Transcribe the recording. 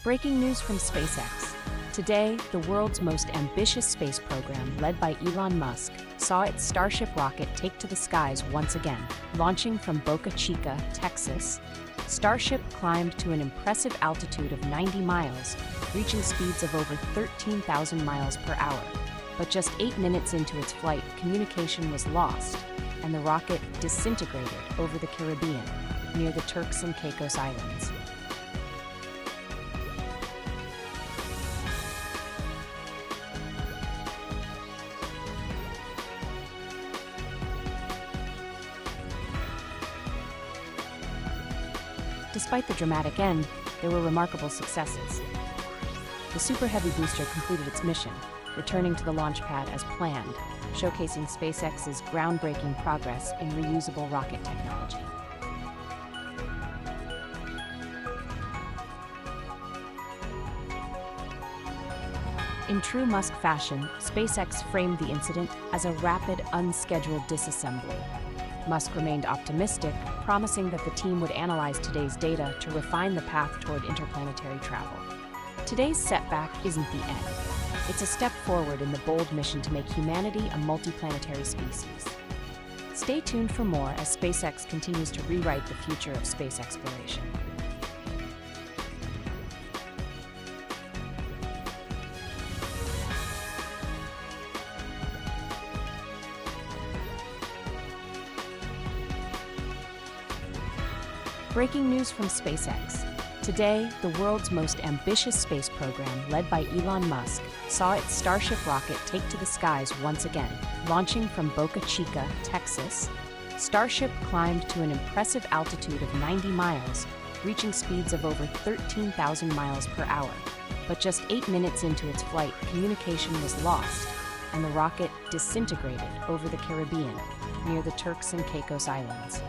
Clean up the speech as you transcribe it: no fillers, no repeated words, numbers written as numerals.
Breaking news from SpaceX. Today, the world's most ambitious space program, led by Elon Musk, saw its Starship rocket take to the skies once again. Launching from Boca Chica, Texas, Starship climbed to an impressive altitude of 90 miles, reaching speeds of over 13,000 miles per hour. But just 8 minutes into its flight, communication was lost, and the rocket disintegrated over the Caribbean, near the Turks and Caicos Islands. Despite the dramatic end, there were remarkable successes. The Super Heavy booster completed its mission, returning to the launch pad as planned, showcasing SpaceX's groundbreaking progress in reusable rocket technology. In true Musk fashion, SpaceX framed the incident as a rapid, unscheduled disassembly. Musk remained optimistic, promising that the team would analyze today's data to refine the path toward interplanetary travel. Today's setback isn't the end. It's a step forward in the bold mission to make humanity a multiplanetary species. Stay tuned for more as SpaceX continues to rewrite the future of space exploration. Breaking news from SpaceX. Today, the world's most ambitious space program, led by Elon Musk, saw its Starship rocket take to the skies once again. Launching from Boca Chica, Texas, Starship climbed to an impressive altitude of 90 miles, reaching speeds of over 13,000 miles per hour. But just 8 minutes into its flight, communication was lost, and the rocket disintegrated over the Caribbean, near the Turks and Caicos Islands.